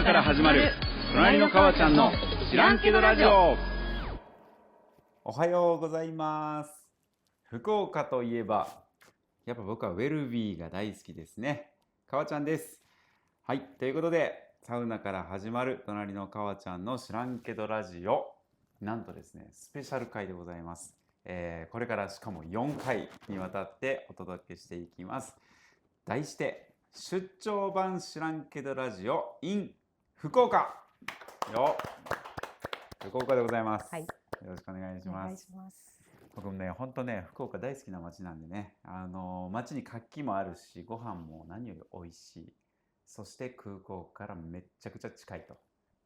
から始まる隣の川ちゃんの知らんけどラジオ。おはようございます。福岡といえばやっぱ僕はウェルビーが大好きですね。川ちゃんです。はい、ということでサウナから始まる隣の川ちゃんの知らんけどラジオ、なんとですねスペシャル回でございます。これからしかも4回にわたってお届けしていきます。題して出張版知らんけどラジオ in 福岡よ。福岡でございます、はい、よろしくお願いしお願います。します。僕もね、本当ね、福岡大好きな街なんでね、街に活気もあるし、ご飯も何より美味しい。そして空港からめっちゃくちゃ近いと。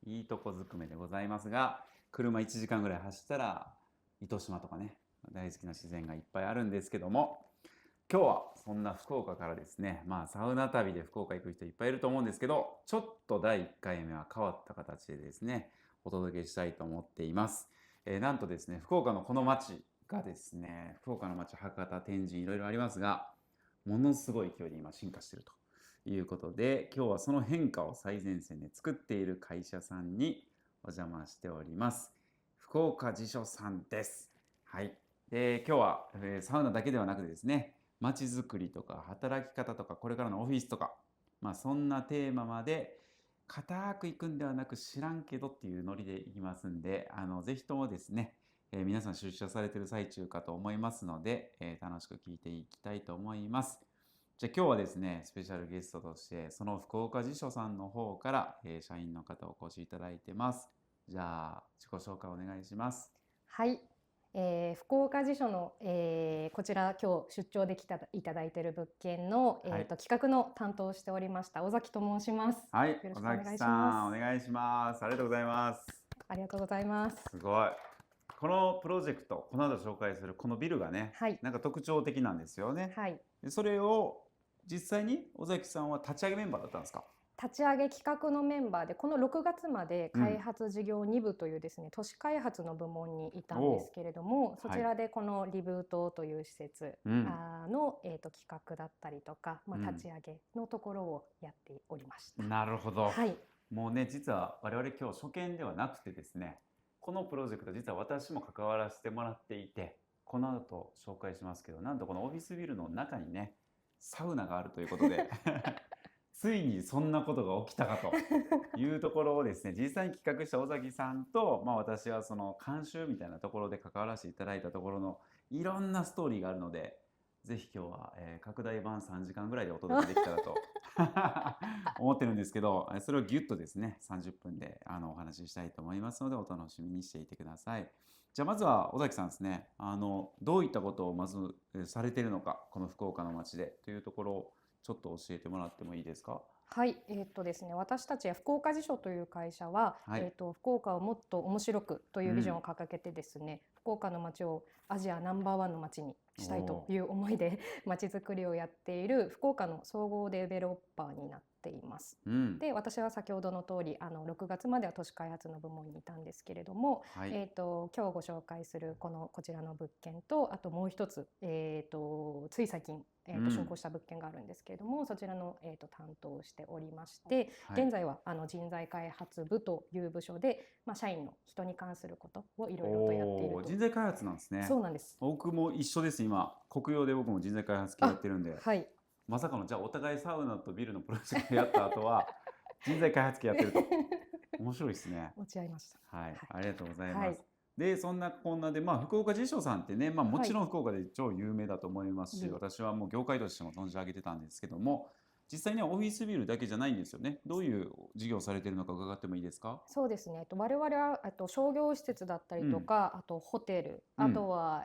いいとこずくめでございますが、車1時間ぐらい走ったら、糸島とかね、大好きな自然がいっぱいあるんですけども、今日はそんな福岡からですね、サウナ旅で福岡行く人いっぱいいると思うんですけど、ちょっと第1回目は変わった形でですね、お届けしたいと思っています。なんとですね、福岡のこの街がですね、福岡の街、博多、天神いろいろありますが、ものすごい勢いで今進化しているということで、今日はその変化を最前線で作っている会社さんにお邪魔しております。福岡辞書さんです。はい。で、今日は、サウナだけではなくですね、街づくりとか働き方とかこれからのオフィスとか、そんなテーマまで固くいくんではなく知らんけどっていうノリでいきますんで、ぜひともですね、皆さん出社されている最中かと思いますので、楽しく聞いていきたいと思います。じゃあ今日はですね、スペシャルゲストとしてその福岡辞書さんの方から、社員の方をお越しいただいてます。じゃあ自己紹介お願いします。はい、福岡辞書の、こちら今日出張でいただいている物件の、企画の担当をしておりました尾崎と申します。はい、よろしくお願いします。尾崎さんお願いします。ありがとうございます。ありがとうございます。すごい。このプロジェクト、この後紹介するこのビルがね、はい、なんか特徴的なんですよね。はい、でそれを実際に尾崎さんは立ち上げメンバーだったんですか？立ち上げ企画のメンバーでこの6月まで開発事業2部というですね、都市開発の部門にいたんですけれども、そちらでこのリブートという施設の、企画だったりとか、立ち上げのところをやっておりました。なるほど、はい、もうね実は我々今日初見ではなくてですね、このプロジェクト実は私も関わらせてもらっていて、この後紹介しますけど、なんとこのオフィスビルの中にねサウナがあるということでついにそんなことが起きたかというところをですね、実際に企画した尾崎さんと、私はその監修みたいなところで関わらせていただいたところのいろんなストーリーがあるので、ぜひ今日は、拡大版3時間ぐらいでお届けできたらと思ってるんですけど、それをギュッとですね30分でお話ししたいと思いますので、お楽しみにしていてください。じゃあまずは尾崎さんですね、どういったことをまずされているのか、この福岡の街でというところをちょっと教えてもらってもいいですか？はい、ですね、私たち福岡辞書という会社は、はい、福岡をもっと面白くというビジョンを掲げてですね、福岡の街をアジアナンバー1の街にしたいという思いで街づくりをやっている福岡の総合デベロッパーになっています。で、私は先ほどの通り6月までは都市開発の部門にいたんですけれども、今日ご紹介するこちらの物件と、あともう一つ、つい最近竣工した物件があるんですけれども、そちらの、担当をしておりまして、現在は人材開発部という部署で、社員の人に関することをいろいろとやっていると。人材開発なんですね。そうなんです。僕も一緒です。今国用で僕も人材開発系やってるんで、はい、まさかのじゃあお互いサウナとビルのプロジェクトやった後は人材開発系やってると面白いですね。落ち合いました。はい、ありがとうございます。でそんなこんなで、福岡辞書さんってね、もちろん福岡で超有名だと思いますし、私はもう業界としても存じ上げてたんですけども、実際にはオフィスビルだけじゃないんですよね。どういう事業をされているのか伺ってもいいですか？そうですね、我々は商業施設だったりとか、あとホテル、あとは、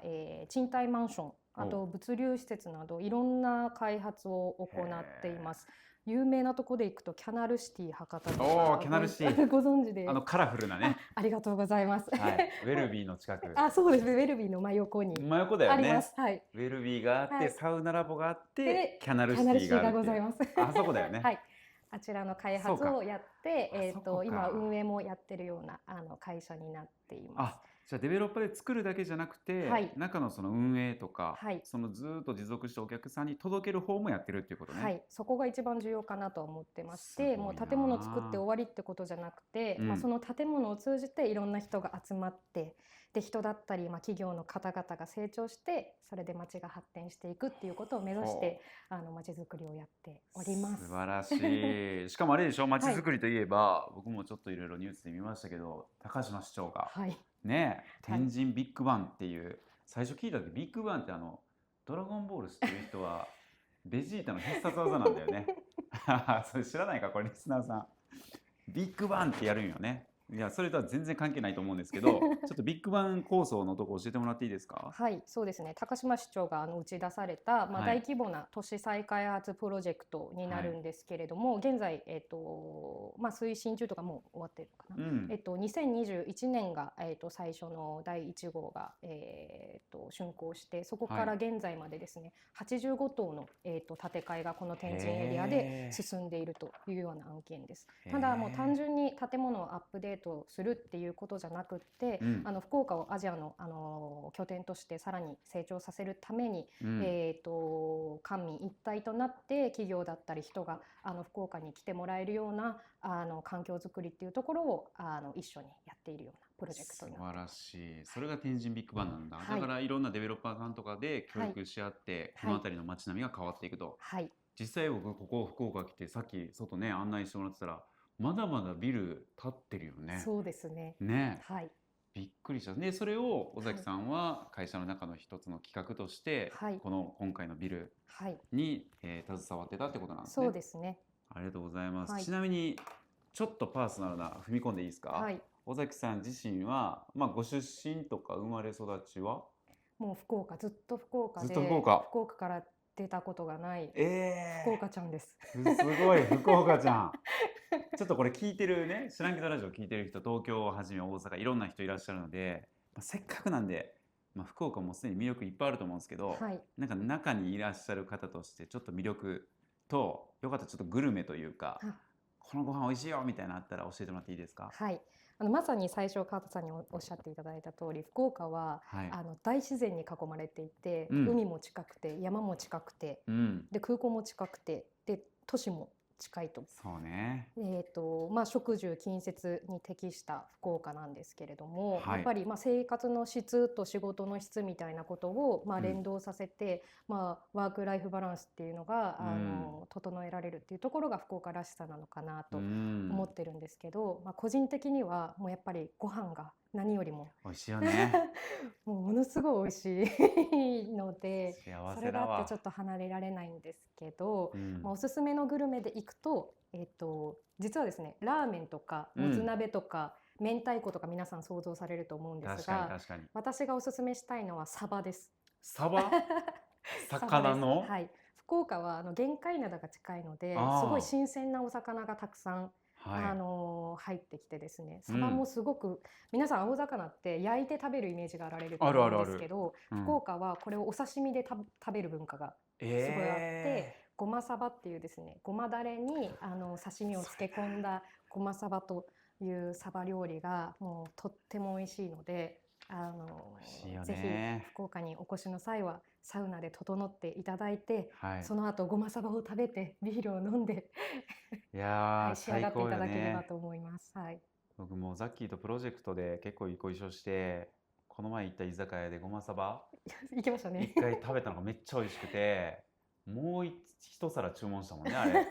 賃貸マンション、あと物流施設などいろんな開発を行っています。有名なところで行くとキャナルシティ博多とか、キャナルシティご存知で、カラフルなねありがとうございます、はい、ウェルビーの近くそうですね、ウェルビーの真横に真横だよね。あります。はい、ウェルビーがあって、サウナラボがあってでキャナルシティがあるっていう。ございます。あそこだよね。はい、あちらの開発をやって、今運営もやってるような会社になっています。じゃあデベロッパーで作るだけじゃなくて、はい中のその運営とか、はいそのずーっと持続してお客さんに届ける方もやってるっていうことね。はい、そこが一番重要かなとは思ってましすごいて、もう建物を作って終わりってことじゃなくて、うんその建物を通じていろんな人が集まって、で人だったり、企業の方々が成長して、それで町が発展していくっていうことを目指して町づくりをやっております。素晴らしい。しかもあれでしょ、町づくりといえば、僕もちょっといろいろニュースで見ましたけど、高島市長がはい、ね、はい天神ビッグバンっていう、最初聞いた時ビッグバンってドラゴンボール知ってる人はベジータの必殺技なんだよね。それ知らないかこれリスナーさん。ビッグバンってやるんよね。いやそれとは全然関係ないと思うんですけど、ちょっとビッグバン構想のとこ教えてもらっていいですか。はい、そうですね。高島市長が打ち出された、はい大規模な都市再開発プロジェクトになるんですけれども、現在、推進中とかもう終わってるのかな。2021年が、最初の第1号が、竣工して、そこから現在までですね、85棟の、建て替えがこの天神エリアで進んでいるというような案件です。ただもう単純に建物をアップデートするっていうことじゃなくって、福岡をアジアの、拠点としてさらに成長させるために、官民一体となって企業だったり人が福岡に来てもらえるような環境づくりっていうところを一緒にやっているようなプロジェクトになっています。素晴らしい。それが天神ビッグバンなんだ。はいだからいろんなデベロッパーさんとかで協力し合って、この辺りの街並みが変わっていくと。はい、実際僕ここ福岡来てさっき外ね案内してもらってたらまだまだビル建ってるよね。そうですね。ね、はい、びっくりした。でそれを尾崎さんは会社の中の一つの企画として、はいこの今回のビルはい、に、携わってたってことなんですね。そうですね。ありがとうございます。はいちなみにちょっとパーソナルな踏み込んでいいですか。はい、尾崎さん自身は、ご出身とか生まれ育ちはもう福岡、ずっと福岡で、ずっと福岡福岡から出たことがないえ福岡ちゃんです。すごい福岡ちゃん。ちょっとこれ聞いてるね、知らんけどラジオ聞いてる人、東京をはじめ大阪いろんな人いらっしゃるので、せっかくなんで、福岡もすでに魅力いっぱいあると思うんですけど、はい、なんか中にいらっしゃる方としてちょっと魅力とよかったらちょっとグルメというか、このご飯美味しいよみたいなのあったら教えてもらっていいですか。はい、まさに最初川田さんにおっしゃっていただいた通り、福岡は、はい、大自然に囲まれていて、海も近くて山も近くて、で空港も近くて、で都市も近いと。そうね。食住近接に適した福岡なんですけれども、はい、やっぱり生活の質と仕事の質みたいなことを連動させて、ワークライフバランスっていうのが整えられるっていうところが福岡らしさなのかなと思ってるんですけど、個人的にはもうやっぱりご飯が何よりも美味しいよね。もうものすごい美味しいので、それがあってちょっと離れられないんですけど、おすすめのグルメで行くと、実はですね、ラーメンとかもつ鍋とか、明太子とか皆さん想像されると思うんですが、私がおすすめしたいのはサバです。サバ魚のはい、福岡は玄界灘が近いので、すごい新鮮なお魚がたくさん入ってきてですね、サバもすごく、皆さん青魚って焼いて食べるイメージがあられると思うんですけど、福岡はこれをお刺身で食べる文化がすごいあって、ごまサバっていうですね、ごまだれに刺身を漬け込んだごまサバというサバ料理がもうとっても美味しいので、ぜひ福岡にお越しの際はサウナで整っていただいて、その後ごまサバを食べてビールを飲んで仕上がっていただければと思います。僕もザッキーとプロジェクトで結構ご一緒して、この前行った居酒屋でごまサバ行きましたね。一回食べたのがめっちゃ美味しくて、もう一皿注文したもんね、あれ。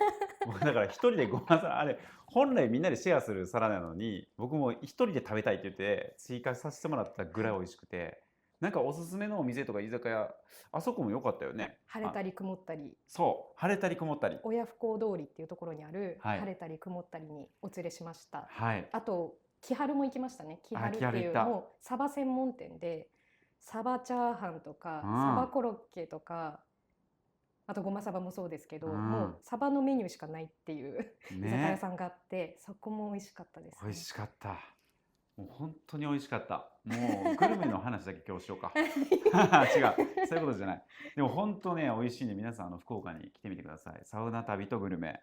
僕だから一人でごまサバ、あれ本来みんなでシェアする皿なのに、僕も一人で食べたいって言って追加させてもらったぐらい美味しくて、なんかおすすめのお店とか居酒屋、あそこも良かったよね。晴れたり曇ったり。そう、晴れたり曇ったり。親不孝通りっていうところにある晴れたり曇ったりにお連れしました。あと木春も行きましたね。木春っていうもうサバ専門店で、サバチャーハンとかサバコロッケとか、あとごまサバもそうですけど、もうサバのメニューしかないっていう居酒屋さんがあって、そこも美味しかったです。美味しかった。もう本当に美味しかった。もうグルメの話だけ今日しようか。違う、そういうことじゃない。でも本当ね、美味しいんで皆さん福岡に来てみてください。サウナ旅とグルメ。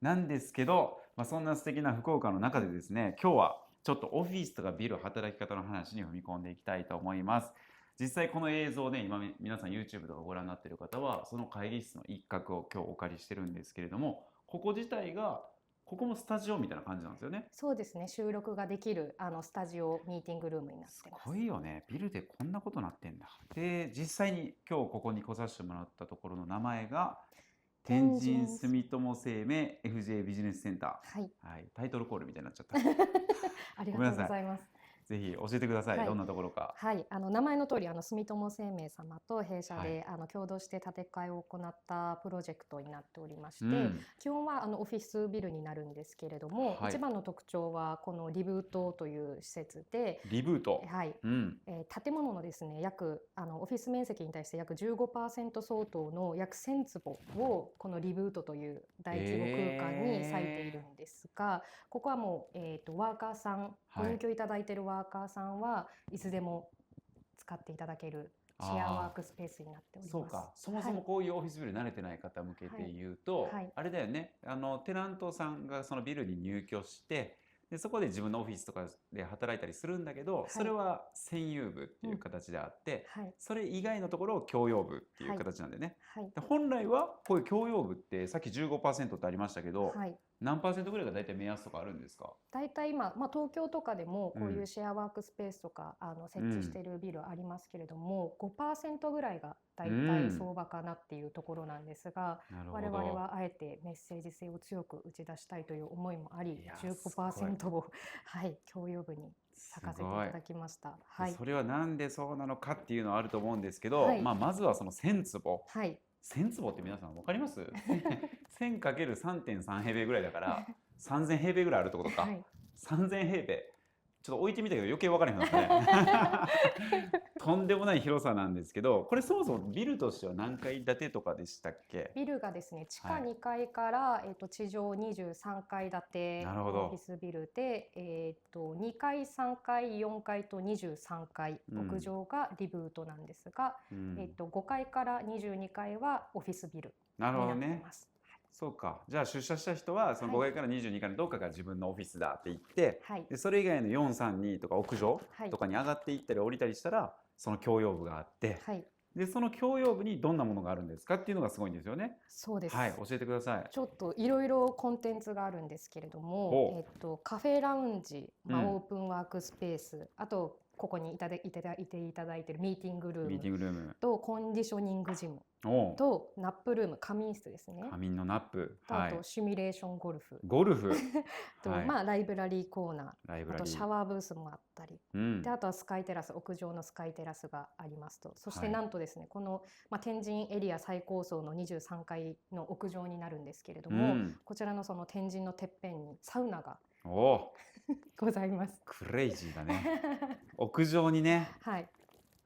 なんですけど、そんな素敵な福岡の中でですね、今日はちょっとオフィスとかビル働き方の話に踏み込んでいきたいと思います。実際この映像ね、今皆さん YouTube とかご覧になっている方はその会議室の一角を今日お借りしてるんですけれども、ここ自体がここもスタジオみたいな感じなんですよね。そうですね。収録ができるスタジオミーティングルームになってすます。ごいよね。ビルでこんなことなってんだ。で、実際に今日ここに来させてもらったところの名前が天神住友生命 FJ ビジネスセンター。はい。はい、タイトルコールみたいになっちゃった。ありがとうございます。ぜひ教えてください。はいどんなところか。はい、名前の通り住友生命様と弊社で、は共同して建て替えを行ったプロジェクトになっておりまして、うん基本はオフィスビルになるんですけれども、はい一番の特徴はこのリブートという施設で、リブート。はいうん。建物のですね約オフィス面積に対して約 15% 相当の約1000坪をこのリブートという大規模空間に割いているんですが、ここはもう、ワーカーさん、ご入居いただいているワーカーさんはいつでも使っていただけるシェアワークスペースになっております。そうか。そもそもこういうオフィスビル慣れてない方向けて言うと、はいあれだよね。テナントさんがそのビルに入居して、でそこで自分のオフィスとかで働いたりするんだけど、いそれは専有部っていう形であって、はいそれ以外のところを共用部っていう形なんでね。はいで本来はこういう共用部ってさっき 15% ってありましたけど、はい、何パーセントぐらいが大体目安とかあるんですか？大体今、東京とかでもこういうシェアワークスペースとか、設置しているビルありますけれども、5% ぐらいが大体相場かなっていうところなんですが、なるほ我々ど。はあえてメッセージ性を強く打ち出したいという思いもありいやすごい15%を、はい、共用部に咲かせていただきました。はいそれはなんでそうなのかっていうのはあると思うんですけど、はいまずはその1000坪。はい1000坪って皆さん分かります？ 1000×3.3 平米ぐらいだから3000平米ぐらいあるってことか。はい3000平米。ちょっと置いてみたけど余計分からへんかったね。とんでもない広さなんですけど、これそもそもビルとしては何階建てとかでしたっけ？ビルがですね、地下はい2階から、地上23階建てなるほどオフィスビルで、2階、3階、4階と23階、うん屋上がリブートなんですが、うん5階から22階はオフィスビルなるほどになっていね。ます。そうか。じゃあ出社した人はその5はい階から22階のどっかが自分のオフィスだって言って、はいでそれ以外の432とか屋上はいとかに上がっていったり降りたりしたらその共用部があって、はい、でその共用部にどんなものがあるんですかっていうのがすごいんですよね。そうです。はい、教えてください。ちょっといろいろコンテンツがあるんですけれども、カフェラウンジ、うんオープンワークスペース、あとここにいていただいているミーティングルミーティームングルーム。とコンディショニングジムおうとナップルーム、仮眠室ですね。仮眠のナップ。とはい。あとシミュレーションゴルフゴルフ。と、はいライブラリーコーナー、あとライブラリー。シャワーブースもあったり、うんであとはスカイテラス、屋上のスカイテラスがありますと。そしてはいなんとですね、この、天神エリア最高層の23階の屋上になるんですけれども、うんこちらのその天神のてっぺんにサウナがおお、ございます。クレイジーだね。屋上にね、はい、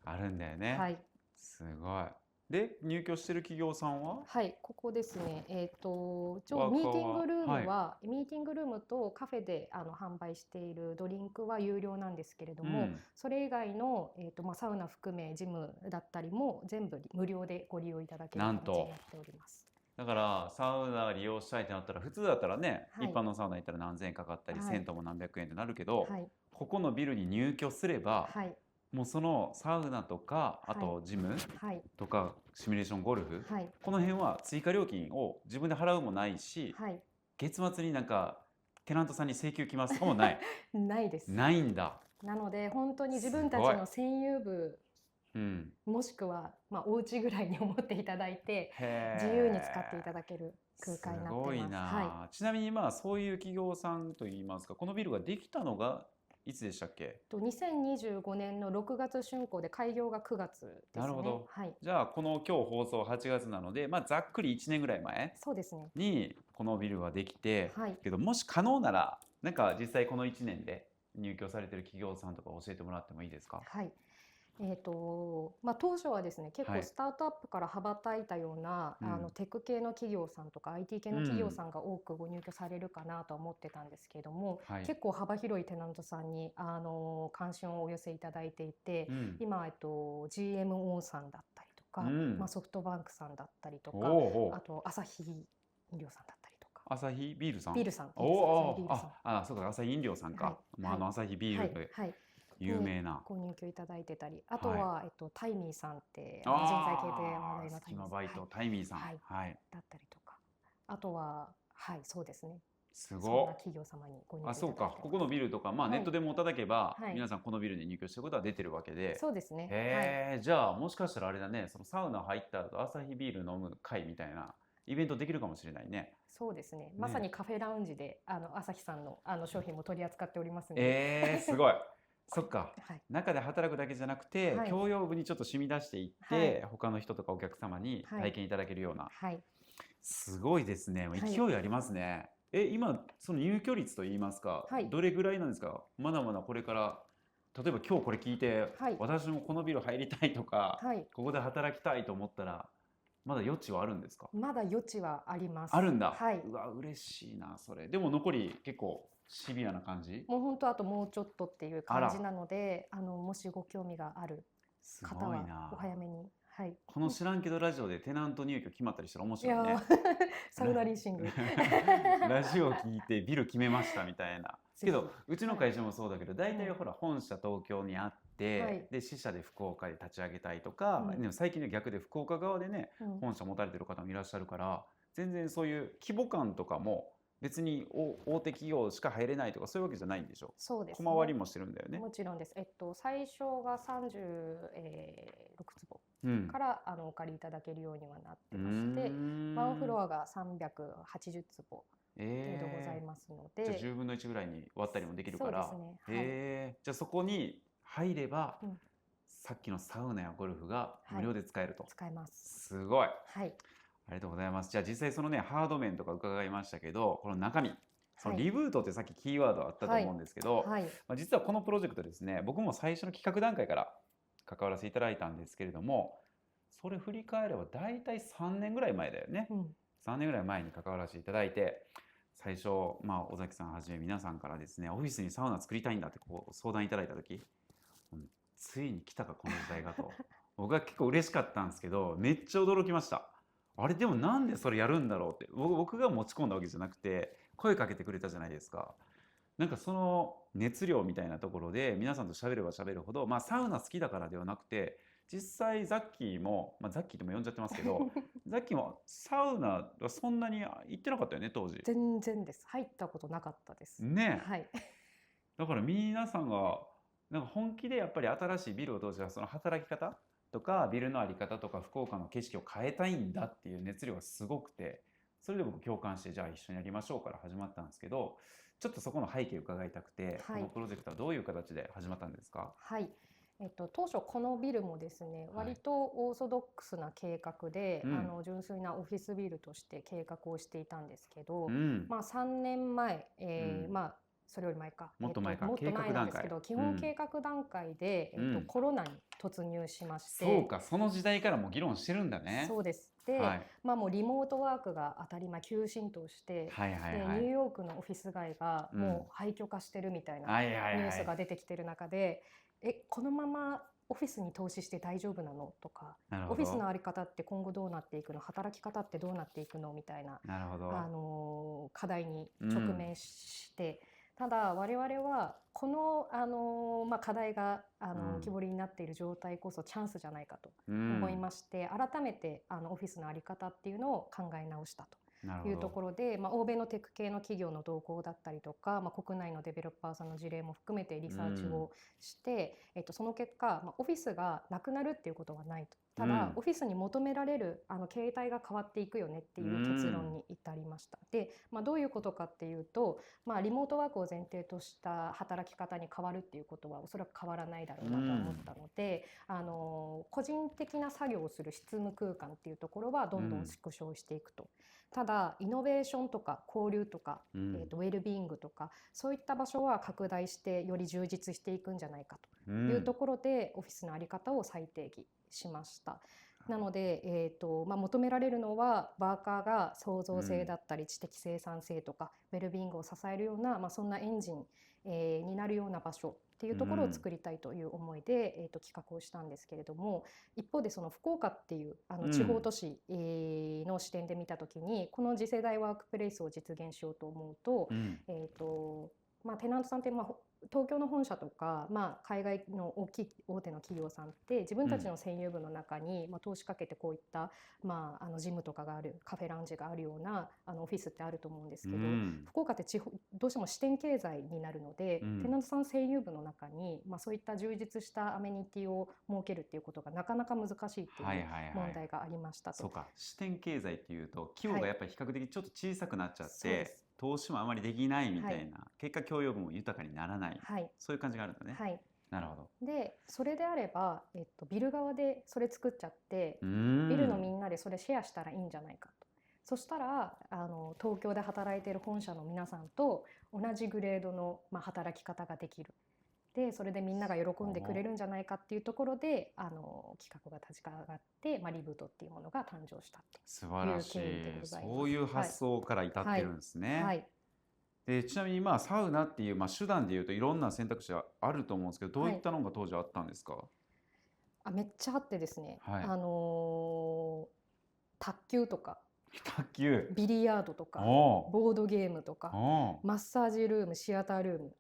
あるんだよね。はい、すごい。で、入居してる企業さんははい、ここですね。一応ワーカーはミーティングルームは、ミーティングルームとカフェで販売しているドリンクは有料なんですけれども、うんそれ以外のサウナ含めジムだったりも全部無料でご利用いただけるなんと形になっております。だからサウナ利用したいってなったら普通だったらね、はい一般のサウナ行ったら何千円かかったり、はい銭湯も何百円ってなるけど、はい、ここのビルに入居すれば、はい、もうそのサウナとかあとジムはい、とかシミュレーションゴルフ、はい、この辺は追加料金を自分で払うもないし、はい、月末になんかテナントさんに請求来ますとかもないないです。ないんだ。なので本当に自分たちすごいの専用部うん、もしくはお家ぐらいに思っていただいてへー自由に使っていただける空間になっています。すごいな、はちなみにそういう企業さんといいますか、このビルができたのがいつでしたっけ？い、2025年の6月竣工で開業が9月ですね。なるほどはい、じゃあこの今日放送8月なので、ざっくり1年ぐらい前そうですね。にこのビルができて、はい、けどもし可能ならなんか実際この1年で入居されてる企業さんとか教えてもらってもいいですか？はい。当初はですね、結はい構スタートアップから羽ばたいたような、うんテック系の企業さんとか IT 系の企業さんが多くご入居されるかなとは思ってたんですけれども、はい結構幅広いテナントさんに関心をお寄せいただいていて、うん今、GMO さんだったりとか、うんソフトバンクさんだったりとか、おうおうあと朝日飲料さんだったりとか、アサヒビールさん。ビールさん、おお、ビールさん、そうか、アサヒ飲料さんか。はいもうアサヒビールではい、有名な。ご入居いただいてたり、あとは、タイミーさんって人材系で話題のタ隙間イミーさん、バイト、タイミーさん。はいはい。だったりとか、あとは、はい、そうですね。すそんごっ。な企業様にご入居いただいてそうか。ます。ここのビルとか、はいネットでもいただけば、はい皆さんこのビルに入居してることは出てるわけで。そうですね。はい。へえ、じゃあもしかしたらあれだね、そのサウナ入った後、アサヒビール飲む会みたいなイベントできるかもしれないね。そうですね。まさにカフェラウンジで、朝日さんの商品も取り扱っておりますので。すごい。そっか。はい。中で働くだけじゃなくて、はい共用部にちょっと染み出していっはて、他の人とかお客様にはい体験いただけるような。はい。すごいですね。はい勢いありますね。今、その入居率といいますか、はいどれぐらいなんですか？まだまだこれから、例えば今日これ聞いて、はい私もこのビル入りたいとか、はい。ここで働きたいと思ったら、まだ余地はあるんですか？まだ余地はあります。あるんだ。はい。うわ、嬉しいな、それ。でも残り結構シビアな感じ？もう本当あともうちょっとっていう感じなので、もしご興味があるす方はごいなお。早めに。はい。この知らんけどラジオでテナント入居決まったりしたら面いや白いね。ーサウナリーシング。ラジオ聞いてビル決めましたみたいな。ぜひけどうちの会社もそうだけど、大体うんほら本社東京にあって、はいで支社で福岡で立ち上げたいとか、うんでも最近は逆で福岡側でねうん本社持たれてる方もいらっしゃるから、全然そういう規模感とかも別に大手企業しか入れないとかそういうわけじゃないんでしょ？そうですね。小回りもしてるんだよね。もちろんです。最初が36坪うんからお借りいただけるようにはなってまうして、ーんワンフロアが380坪程度ございす。ますのじゃあで、 10分の1ぐらいに割ったりもできるから。そうですね。はい。じゃあそこに入れば、うんさっきのサウナやゴルフが無料で使えると。使えます。すごい。はい。ありがとうございます。じゃあ実際そのね、ハード面とか伺いましたけど、この中身、そのはいリブートってさっきキーワードあったと思うんですけど、はい。実はこのプロジェクトですね、僕も最初の企画段階から関わらせていただいたんですけれども、それ振り返れば大体3年ぐらい前だよね。うん。 3年ぐらい前に関わらせていただいて、最初、尾崎さんはじめ皆さんからですね、オフィスにサウナ作りたいんだってこう相談いただいた時、ついに来たかこの時代がと僕は結構嬉しかったんですけど、めっちゃ驚きました。あれでもなんでそれやるんだろうって、僕が持ち込んだわけじゃなくて声かけてくれたじゃないですか。なんかその熱量みたいなところで皆さんと喋れば喋るほど、サウナ好きだからではなくて、実際ザッキーも、ザッキーとも呼んじゃってますけどザッキーもサウナはそんなに行ってなかったよね当時。全然です。入ったことなかったです。ねえ、はい。だから皆さんがなんか本気でやっぱり新しいビルを通してその働き方とかビルの在り方とか福岡の景色を変えたいんだっていう熱量がすごくて、それで僕共感して、じゃあ一緒にやりましょうから始まったんですけど、ちょっとそこの背景を伺いたくて、はいこのプロジェクトはどういう形で始まったんですか？はい。当初このビルもですね、はい割とオーソドックスな計画で、うん純粋なオフィスビルとして計画をしていたんですけど、うん3年前、うんそれより前か、もっと前かもっと前なんですけど、基本うん計画段階で、うんコロナに突入しまして、そうか、その時代からもう議論してるんだね。そうです。で、はいもうリモートワークが当たり前急浸透して、はいはいでニューはいヨークのオフィス街がうんもう廃墟化してるみたいなはいはいはいニュースが出てきてる中で、このままオフィスに投資して大丈夫なのとか、なるほどオフィスの在り方って今後どうなっていくの、働き方ってどうなっていくのみたいな、なるほど。課題に直面して、ただ我々はこの、課題が浮き彫りになっている状態こそチャンスじゃないかと思いまして、改めてオフィスの在り方っていうのを考え直したというところで、欧米のテック系の企業の動向だったりとか、国内のデベロッパーさんの事例も含めてリサーチをして、その結果、オフィスがなくなるっていうことはないと。ただ、オフィスに求められる形態が変わっていくよねっていう結論に至りました。で、どういうことかっていうと、リモートワークを前提とした働き方に変わるっていうことはおそらく変わらないだろうなと思ったので、個人的な作業をする執務空間っていうところはどんどん縮小していくと。ただイノベーションとか交流とか、ウェルビーイングとかそういった場所は拡大してより充実していくんじゃないかというところで、オフィスの在り方を再定義しました。なので、求められるのはワーカーが創造性だったり知的生産性とかウェルビーイングを支えるような、そんなエンジン、になるような場所っていうところを作りたいという思いで、企画をしたんですけれども、一方でその福岡っていう地方都市、の視点で見た時にこの次世代ワークプレイスを実現しようと思うと、テナントさんって、東京の本社とか、海外の大きい大手の企業さんって自分たちの占有部の中に、投資かけてこういった、ジムとかがある、カフェラウンジがあるようなオフィスってあると思うんですけど、福岡ってどうしても支店経済になるので、テナントさん占有部の中に、そういった充実したアメニティを設けるっていうことがなかなか難しいっていう問題がありましたと。そうか、支店経済っていうと規模がやっぱり比較的ちょっと小さくなっちゃって、投資もあまりできないみたいな、結果共用部も豊かにならない、そういう感じがあるんだね。なるほど。でそれであれば、ビル側でそれ作っちゃって、ビルのみんなでそれシェアしたらいいんじゃないかと。そしたら東京で働いている本社の皆さんと同じグレードの、働き方ができる。でそれでみんなが喜んでくれるんじゃないかっていうところで企画が立ち上がって、リブートっていうものが誕生した素晴らしい。そういう発想から至ってるんですね。でちなみにサウナっていう、手段でいうといろんな選択肢があると思うんですけど、どういったのが当時あったんですか？めっちゃあってですね、卓球とかビリヤードとかボードゲームとかマッサージルーム、シアタールーム、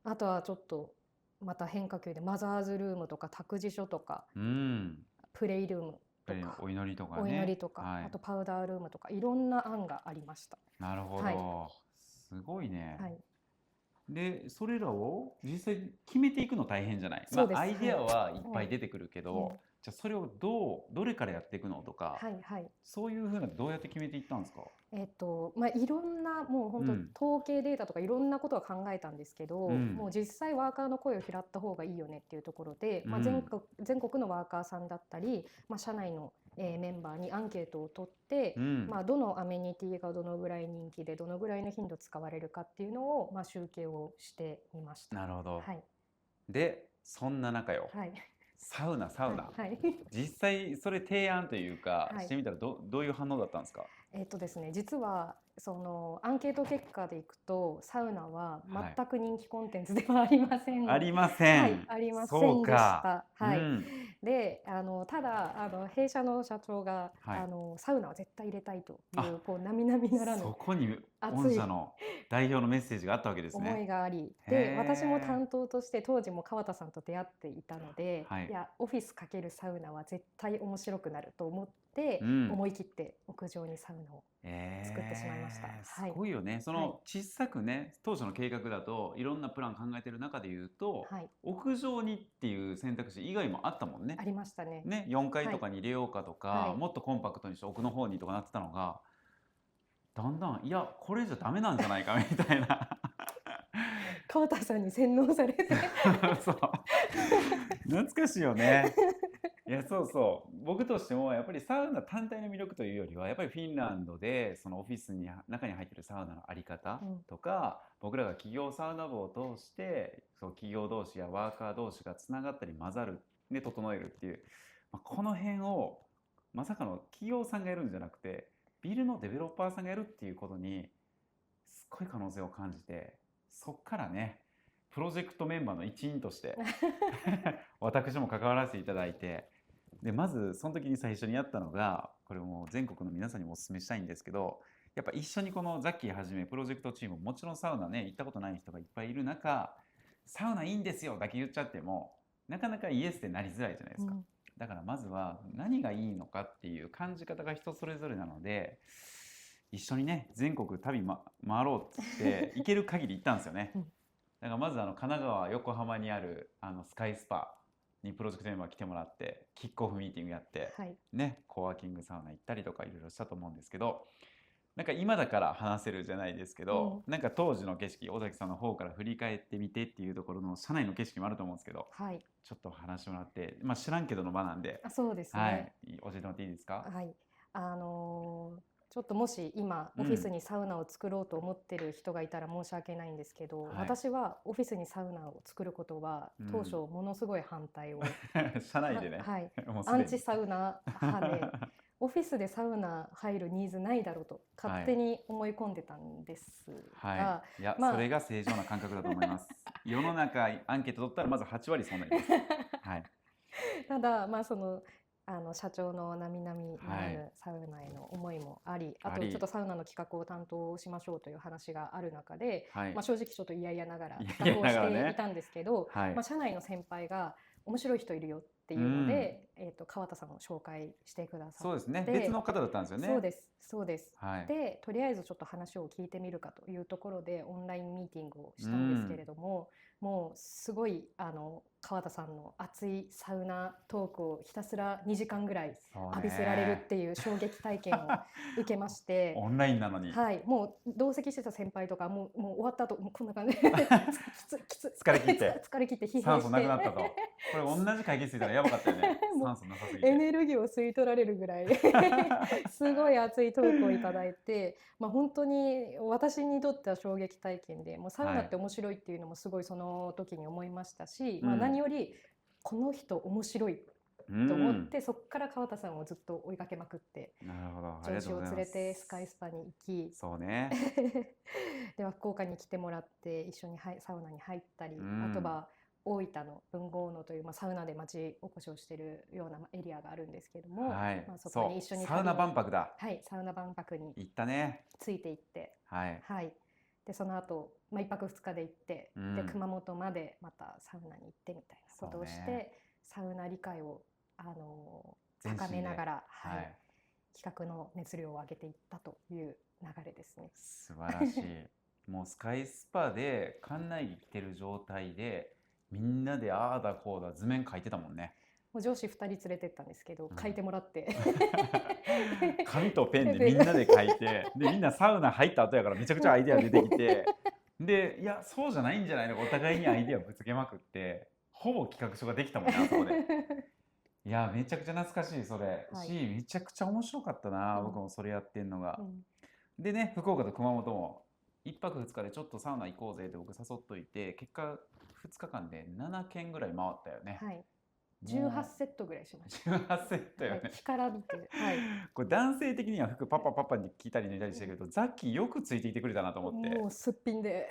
あとはちょっとまた変化球でマザーズルームとか託児所とか、プレイルームとかお祈りとかね、お祈りとか、あとパウダールームとかいろんな案がありました。なるほど、すごいね。でそれらを実際決めていくの大変じゃない？アイデアはいっぱい出てくるけど、じゃあそれをどれからやっていくのとか、そういうふうなどうやって決めていったんですか？いろんなもう本当統計データとかいろんなことは考えたんですけど、もう実際ワーカーの声を拾った方がいいよねっていうところで、全国のワーカーさんだったり、社内のメンバーにアンケートを取って、どのアメニティがどのぐらい人気でどのぐらいの頻度使われるかっていうのを、集計をしてみました。なるほど。でそんな中よ、サウナ、実際それ提案というか、してみたらどういう反応だったんですか？ですね、実はそのアンケート結果でいくとサウナは全く人気コンテンツではありません。ありません。ありませんでした。でただ弊社の社長が、サウナは絶対入れたいという並々ならぬそこに御社の代表のメッセージがあったわけですね。思いがあり、で私も担当として当時も川田さんと出会っていたので、いやオフィス×サウナは絶対面白くなると思って、思い切って屋上にサウナを作ってしまいました。すごいよね。その小さくね、当初の計画だといろんなプラン考えてる中で言うと、屋上にっていう選択肢以外もあったもんね。ありましたね。4階とかに入れようかとか、もっとコンパクトにして奥の方にとかなってたのが、だんだんいやこれじゃダメなんじゃないかみたいな川田さんに洗脳されてそう懐かしいよね。いやそう僕としてもやっぱりサウナ単体の魅力というよりはやっぱりフィンランドでそのオフィスに中に入ってるサウナの在り方とか、僕らが企業サウナ部を通してそう企業同士やワーカー同士がつながったり混ざるで整えるっていう、この辺をまさかの企業さんがやるんじゃなくてビルのデベロッパーさんがやるっていうことにすっごい可能性を感じて、そっからねプロジェクトメンバーの一員として私も関わらせていただいて、でまずその時に最初にやったのが、これも全国の皆さんにもお勧めしたいんですけど、やっぱ一緒にこのザッキーはじめプロジェクトチーム、もちろんサウナね行ったことない人がいっぱいいる中、サウナいいんですよだけ言っちゃってもなかなかイエスってなりづらいじゃないですか。だからまずは何がいいのかっていう感じ方が人それぞれなので、一緒にね全国旅、回ろうって行ける限り行ったんですよね。だからまず神奈川横浜にあるスカイスパにプロジェクトメンバー来てもらってキックオフミーティングやって、コワーキングサウナ行ったりとかいろいろしたと思うんですけど、なんか今だから話せるじゃないですけど、なんか当時の景色、尾崎さんの方から振り返ってみてっていうところの社内の景色もあると思うんですけど、ちょっと話してもらって、知らんけどの場なんで、そうですね、教えてもらっていいですか？ちょっともし今オフィスにサウナを作ろうと思ってる人がいたら申し訳ないんですけど、私はオフィスにサウナを作ることは当初ものすごい反対を社内でね、アンチサウナ派でオフィスでサウナ入るニーズないだろうと勝手に思い込んでたんですが、いや、それが正常な感覚だと思います。世の中アンケート取ったらまず8割そうなります。はい。ただ、まあ、社長の並々なはい。らぬサウナへの思いもあり、ああとちょっとり、サウナの企画を担当しましょうという話がある中で、はい。まあ、正直ちょっと嫌々ながらいや企画をいやながらね。していたんですけど、はい。まあ、社内の先輩が面白い人いるよってういうのん。で、川田さんを紹介してくださっそうですね。別て、の方だったんですよね。そうです、そうです。はい。で、とりあえずちょっと話を聞いてみるかというところでオンラインミーティングをうしたんですけん。れども、もうすごい川田さんの熱いサウナトークをひたすら2時間ぐらいそう浴びせられるっね。ていう衝撃体験を受けまして、オンラインなのに。はい、もう同席してた先輩とかもう終わった後もうこんな感じできつ疲れ切って疲れ切って疲弊酸素なくしてなったと。これ同じ会議室いたらやばかったよね。もう酸素なさすぎエて。ネルギーを吸い取られるぐらいすごい熱いトークをいただいて、まあ、本当に私にとっては衝撃体験で、もうサウナって面白いっていうのもすごいその時に思いましたし、まあ、何よりこの人面白いと思って、そこから川田さんをずっと追いかけまくって、なるほど。ありがと上司をうございます。連れてスカイスパに行き、そうね。では福岡に来てもらって一緒にサウナに入ったり、あとは大分の豊後大野という、まあ、サウナで町おこしをしているようなエリアがあるんですけども、はい。まあ、そこに一緒にサウナ万博だ。はい、サウナ万博に行ったね。ついて行って、はい。はい、でその後、まあ、1泊2日で行って、で熊本までまたサウナに行ってみたいなことをして、サウナ理解を高めながら、はい、企画の熱量を上げていったという流れですね。素晴らしい。もうスカイスパで館内着着てる状態でみんなでああだこうだ図面描いてたもんね。もう上司2人連れてったんですけど、書いてもらって紙とペンでみんなで書いて、でみんなサウナ入った後やからめちゃくちゃアイデア出てきて、でいやそうじゃないんじゃないのか、お互いにアイデアぶつけまくってほぼ企画書ができたもんね、あそこで。いやめちゃくちゃ懐かしいそれ、はい、しめちゃくちゃ面白かったな、僕もそれやってんのが。でね、福岡と熊本も1泊2日でちょっとサウナ行こうぜって僕誘っといて、結果2日間で7軒ぐらい回ったよね。はい、18セットぐらいしました。18セットよね。干からびて、はい、これ男性的には服パパパパに着たり脱いだりしてるけど、ザッキーよくついてきてくれたなと思って、もうすっぴんで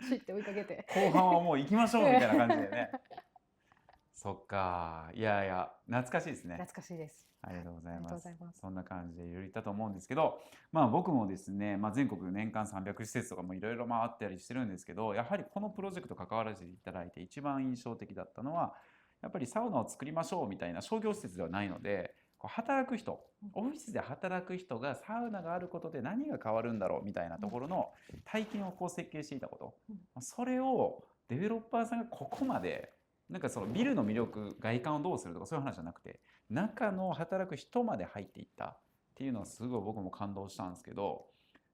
シって追いかけて、後半はもう行きましょうみたいな感じでね。そっか、いやいや懐かしいですね。懐かしいです。ありがとうございます。ます。そんな感じでいろいろ言ったと思うんですけど、まあ僕もですね、まあ、全国年間300施設とかもいろいろ回ったりしてるんですけど、やはりこのプロジェクト関わらせていただいて一番印象的だったのは、やっぱりサウナを作りましょうみたいな商業施設ではないので、こう働く人、オフィスで働く人がサウナがあることで何が変わるんだろうみたいなところの体験をこう設計していたこと、それをデベロッパーさんがここまでなんかそのビルの魅力、外観をどうするとかそういう話じゃなくて、中の働く人まで入っていったっていうのはすごい僕も感動したんですけど、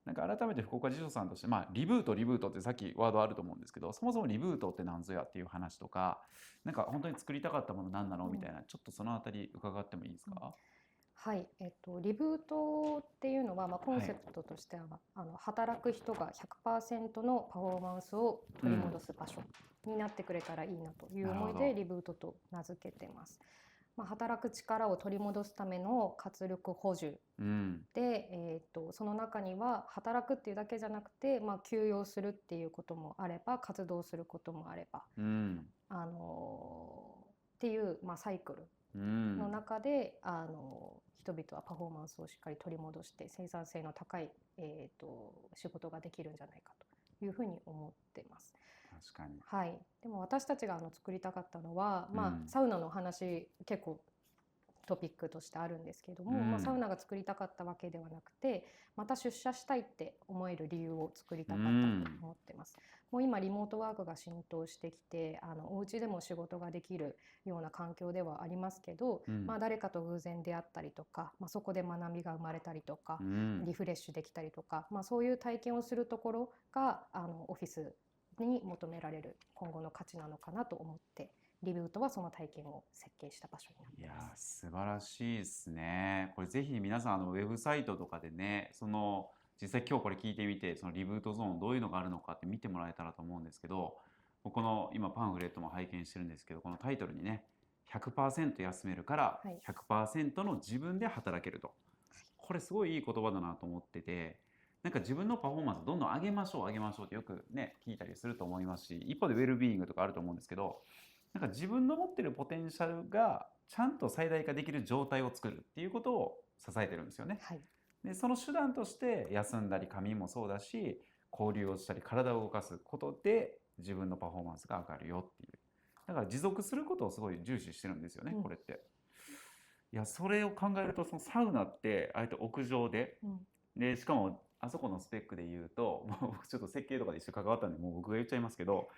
なんか改めて福岡地所さんとして、まあ、リブートってさっきワードあると思うんですけど、そもそもリブートって何ぞやっていう話とか、なんか本当に作りたかったもの何なのみたいな、ちょっとそのあたり伺ってもいいですか？はい、リブートっていうのは、まあ、コンセプトとしては、働く人が 100% のパフォーマンスを取り戻す場所になってくれたらいいなという思いでリブートと名付けてます。まあ、働く力を取り戻すための活力補充で、その中には働くっていうだけじゃなくて、まあ、休養するっていうこともあれば活動することもあれば、っていう、まあ、サイクルの中で、人々はパフォーマンスをしっかり取り戻して生産性の高い、仕事ができるんじゃないかというふうに思ってます。確かに、はい、でも私たちが作りたかったのは、まあ、サウナの話結構トピックとしてあるんですけども、まあ、サウナが作りたかったわけではなくて、また出社したいって思える理由を作りたかったと思ってます。もう今リモートワークが浸透してきて、お家でも仕事ができるような環境ではありますけど、まあ、誰かと偶然出会ったりとか、まあ、そこで学びが生まれたりとか、リフレッシュできたりとか、まあ、そういう体験をするところがオフィスに求められる今後の価値なのかなと思って、リブートはその体験を設計した場所になっています。いや素晴らしいですね。これぜひ皆さんウェブサイトとかでね、実際今日これ聞いてみて、そのリブートゾーンどういうのがあるのかって見てもらえたらと思うんですけど、この今パンフレットも拝見してるんですけど、このタイトルにね 100% 休めるから100% の自分で働けると、これすごいいい言葉だなと思ってて、なんか自分のパフォーマンスどんどん上げましょう上げましょうってよくね聞いたりすると思いますし、一方でウェルビーイングとかあると思うんですけど、なんか自分の持ってるポテンシャルがちゃんと最大化できる状態を作るっていうことを支えてるんですよね。はい。でその手段として休んだり仮眠もそうだし、交流をしたり体を動かすことで自分のパフォーマンスが上がるよっていう、だから持続することをすごい重視してるんですよね、うんこれって。いやそれを考えると、そのサウナってあえて屋上で、うんでしかもあそこのスペックで言うと、もう僕ちょっと設計とかで一緒に関わったんでもう僕が言っちゃいますけど、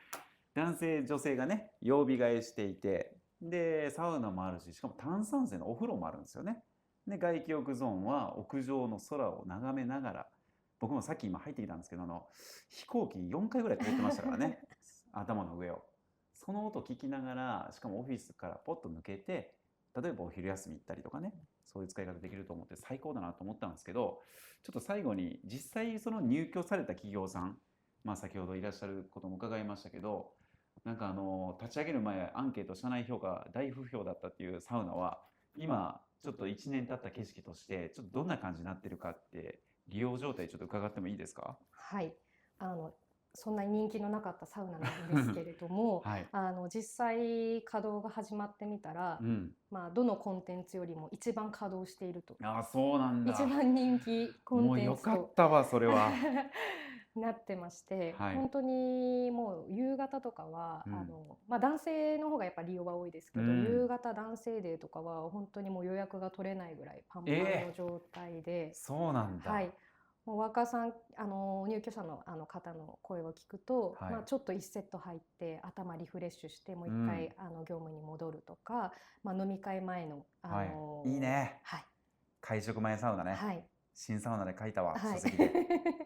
男性女性がね曜日替えしていて、でサウナもあるし、しかも炭酸泉のお風呂もあるんですよね。で外気浴ゾーンは屋上の空を眺めながら、僕もさっき今入ってきたんですけど、飛行機4回ぐらい通ってましたからね頭の上を。その音聞きながら、しかもオフィスからポッと抜けて、例えばお昼休み行ったりとかね、そういう使い方できると思って最高だなと思ったんですけど、ちょっと最後に実際その入居された企業さん、まあ、先ほどいらっしゃることも伺いましたけど、なんか立ち上げる前アンケート社内評価大不評だったっていうサウナは、今ちょっと1年経った景色としてちょっとどんな感じになってるかって、利用状態ちょっと伺ってもいいですか？はい。そんなに人気のなかったサウナなんですけれども、はい。実際稼働が始まってみたら、うん。まあ、どのコンテンツよりも一番稼働していると。ああ、そうなんだ。一番人気コンもうよかっテンツとたわそれは。なってまして、はい。本当にもう夕方とかは、うん。まあ、男性の方がやっぱり利用は多いですけど、うん夕方男性デーとかは本当にもう予約が取れないぐらいパンパンの状態で、そうなんだ。はい、もうワーカーさん、入居者の、方の声を聞くと、はい。まあ、ちょっと1セット入って頭リフレッシュしてもう一回、業務に戻るとか、まあ、飲み会前の、はい。いいね。はい会食前サウナね。はい新サウナで書いたわ、はい書籍で。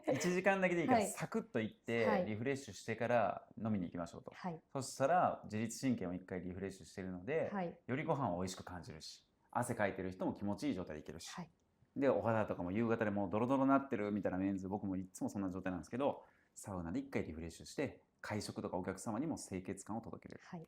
1時間だけでいいからはいサクッと行っはいてリフレッシュしてから飲みに行きましょうと。はいそしたら自律神経も一回リフレッシュしてるので、はいよりご飯を美味しく感じるし、汗かいてる人も気持ちいい状態でいけるし、はいでお肌とかも夕方でもうドロドロになってるみたいなメンズ、僕もいつもそんな状態なんですけど、サウナで一回リフレッシュして会食とかお客様にも清潔感を届ける。はい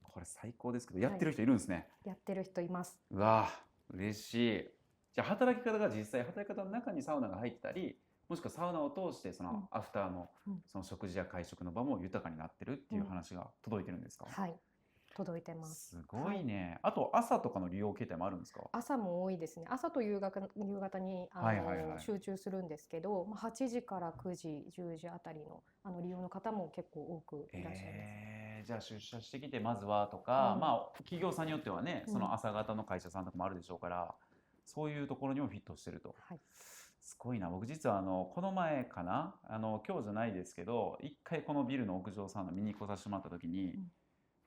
これ最高ですけど、やってる人いるんですね。やってる人います。うわぁ嬉しい。じゃあ働き方が実際働き方の中にサウナが入ってたり、もしくはサウナを通してそのアフターのうんその食事や会食の場も豊かになってるっていう話が届いてるんですか？はい届いてます。すごいね。あと朝とかの利用形態もあるんですか？朝も多いですね。朝と夕方にはいはいはい。集中するんですけど、まあ、8時から9時、10時あたりの利用の方も結構多くいらっしゃいます。じゃあ出社してきてまずはとか、うんまあ企業さんによってはね、うんその朝方の会社さんとかもあるでしょうから、そういうところにもフィットしてると。はいすごいな。僕実はこの前かな、今日じゃないですけど、一回このビルの屋上サウナ見に来させてもらった時に、うん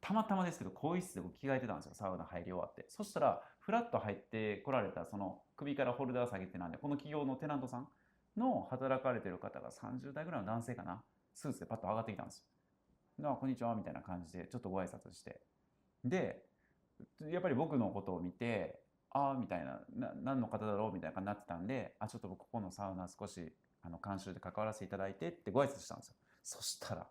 たまたまですけど更衣室で僕着替えてたんですよ、サウナ入り終わって。そしたらフラッと入ってこられた、その首からホルダー下げて、なんでこの企業のテナントさんの働かれてる方が30代ぐらいの男性かな、スーツでパッと上がってきたんですよ。こんにちはみたいな感じでちょっとご挨拶して、でやっぱり僕のことを見て、ああみたいな、何の方だろうみたいな感じになってたんで、ちょっと僕ここのサウナ少し監修で関わらせていただいてってご挨拶したんですよ。そしたら、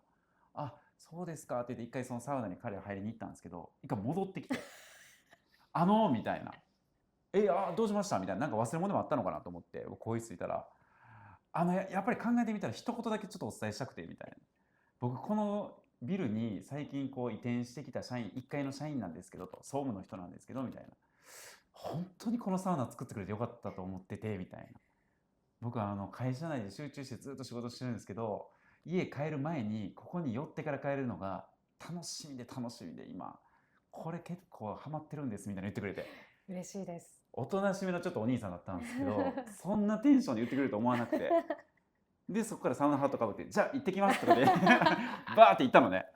あ、そうですかって言って、一回そのサウナに彼は入りに行ったんですけど、一回戻ってきて、みたいな、どうしましたみたいな、なんか忘れ物でもあったのかなと思って、僕更衣室いたら、やっぱり考えてみたら一言だけちょっとお伝えしたくてみたいな。僕このビルに最近こう移転してきた社員、1階の社員なんですけどと、総務の人なんですけどみたいな、本当にこのサウナ作ってくれてよかったと思っててみたいな。僕は会社内で集中してずっと仕事してるんですけど、家帰る前にここに寄ってから帰るのが楽しみで楽しみで、今これ結構ハマってるんですみたいな言ってくれて、嬉しいです。おとなしめのちょっとお兄さんだったんですけど、そんなテンションで言ってくれると思わなくて、でそこからサウナハットかぶって、じゃあ行ってきますとかでバーって行ったのね。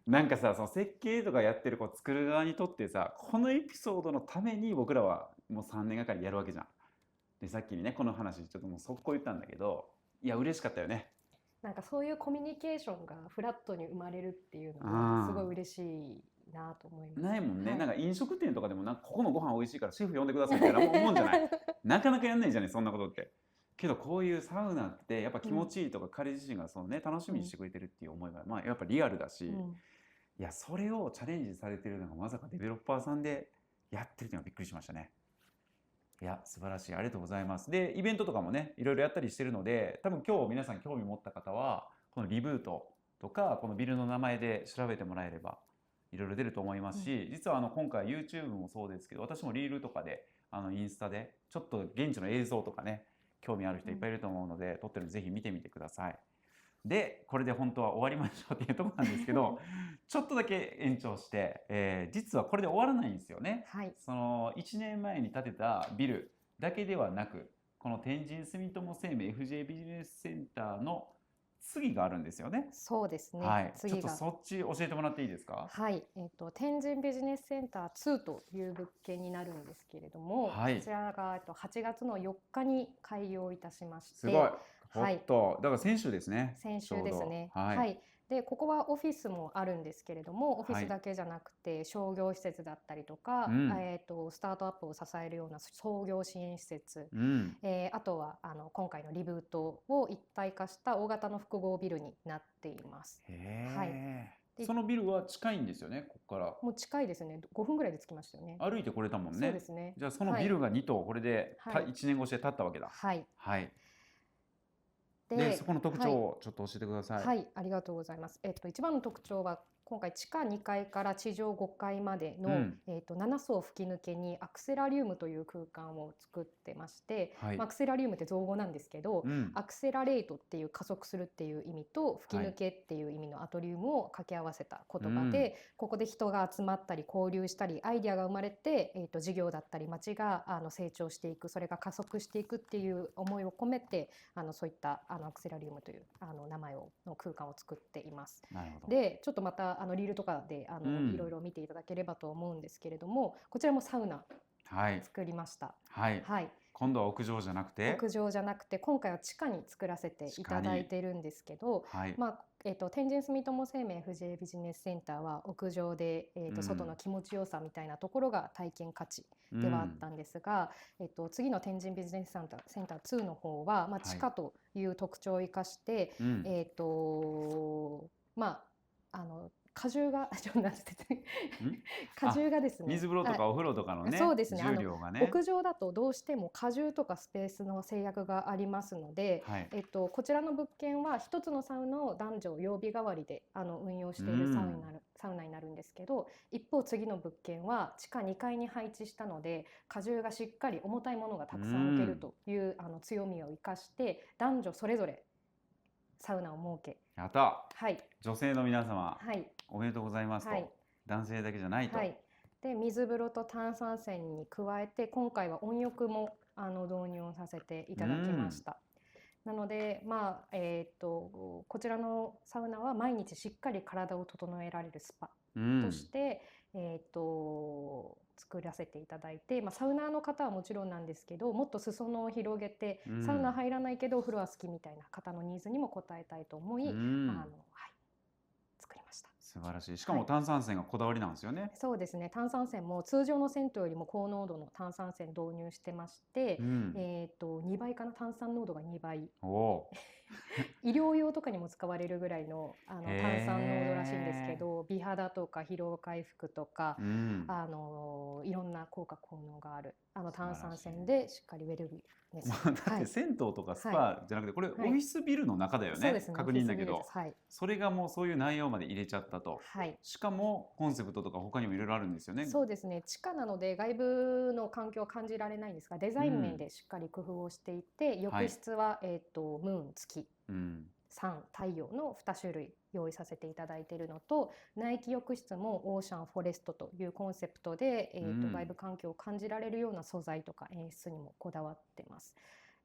なんかさ、その設計とかやってる作る側にとってさ、このエピソードのために僕らはもう3年がかりやるわけじゃん。でさっきにねこの話ちょっともう速攻言ったんだけど、いや嬉しかったよね。なんかそういうコミュニケーションがフラットに生まれるっていうのはすごい嬉しいなと思います。ないもんね、はいなんか飲食店とかでもなんかここのご飯美味しいからシェフ呼んでくださいみたいなもんじゃないなかなかやんないじゃないそんなことって。けどこういうサウナってやっぱ気持ちいいとか、彼自身がそのね楽しみにしてくれてるっていう思いが、まあやっぱリアルだし、いやそれをチャレンジされてるのがまさかデベロッパーさんでやってるっていうのはびっくりしましたね。いや、素晴らしい。ありがとうございます。で、イベントとかもね、いろいろやったりしてるので、多分今日皆さん興味持った方は、このリブートとか、このビルの名前で調べてもらえれば、いろいろ出ると思いますし、実は今回 YouTube もそうですけど、私もリールとかで、インスタで、ちょっと現地の映像とかね、興味ある人いっぱいいると思うので、撮ってるのでぜひ見てみてください。で、これで本当は終わりましょうっていうところなんですけど、ちょっとだけ延長して、実はこれで終わらないんですよね。はい。その1年前に建てたビルだけではなく、この天神住友生命 FJ ビジネスセンターの次があるんですよね。そうですね。はい。ちょっ次が。とそっち教えてもらっていいですか？はい、天神ビジネスセンター2という物件になるんですけれども、はいこちらが8月の4日に開業いたしまして、すごい。ほはいっと、だから先週ですね。先週ですね。ちょうどはい。で、ここはオフィスもあるんですけれども、オフィはいスだけじゃなくて商業施設だったりとか、うんスタートアップを支えるような創業支援施設、うん。あとは今回のリブートを一体化した大型の複合ビルになっています。へえ。でそのビルは近いんですよね、ここから。もう近いですね。5分ぐらいで着きましたよね。歩いてこれたもんそうね。ですね。じゃあそのビルが2棟、これではい1年越しで建ったわけだ。はい。はい。で、そこの特徴をちょっと教えてください。はい、ありがとうございます。一番の特徴は今回地下2階から地上5階までの、うん7層吹き抜けにアクセラリウムという空間を作ってまして、はいまあアクセラリウムって造語なんですけど、うんアクセラレートっていう加速するっていう意味と吹き抜けっていう意味のアトリウムを掛け合わせた言葉で、ここで人が集まったり交流したりアイデアが生まれて、事業だったり街が成長していく、それが加速していくっていう思いを込めてそういったアクセラリウムという名前の空間を作っています。なるほど。でちょっとまたリールとかでうんいろいろ見ていただければと思うんですけれども、こちらもサウナはい。作りました。はい。はい、今度は屋上じゃなくて、屋上じゃなくて今回は地下に作らせていただいてるんですけど、はい。まあ天神住友生命 FJ ビジネスセンターは屋上で、外の気持ちよさみたいなところが体験価値ではあったんですが、次の天神ビジネスセンター2の方は、まあ、地下という特徴を生かして、うんまあ荷重がちょっとなんて言って荷重がですね、水風呂とかお風呂とかのね、そうですね、重量がね。屋上だとどうしても荷重とかスペースの制約がありますので、はい。こちらの物件は一つのサウナを男女曜日代わりで運用しているサウナになるんですけど、一方次の物件は地下2階に配置したので荷重がしっかり重たいものがたくさん置けるという強みを生かして男女それぞれサウナを設け、やった。はい女性の皆様、はいおめでとうございますと。はい男性だけじゃないと。はい、で水風呂と炭酸泉に加えて今回は温浴も導入をさせていただきました。なので、まあこちらのサウナは毎日しっかり体を整えられるスパとして、作らせていただいて、まあ、サウナーの方はもちろんなんですけど、もっと裾野を広げて、サウナ入らないけどお風呂は好きみたいな方のニーズにも応えたいと思い、作りました。素晴らしい。しかも炭酸泉がこだわりなんですよね。そうですね。炭酸泉も通常の銭湯よりも高濃度の炭酸泉導入してまして、2倍かな、炭酸濃度が2倍。医療用とかにも使われるぐらいの炭酸濃度らしいんですけど、美肌とか疲労回復とか、いろんな効果効能がある炭酸泉でしっかりウェルビーネス。だって銭湯とかスパじゃなくて、これオフィスビルの中だよね。そうですね、確認だけど、はい、それがもうそういう内容まで入れちゃったと。はい、しかもコンセプトとか他にもいろいろあるんですよね。そうですね。地下なので外部の環境は感じられないんですが、デザイン面でしっかり工夫をしていて、浴室は、ムーン月、サン太陽の2種類用意させていただいているのと、内気浴室もオーシャンフォレストというコンセプトで、外部環境を感じられるような素材とか演出にもこだわってます。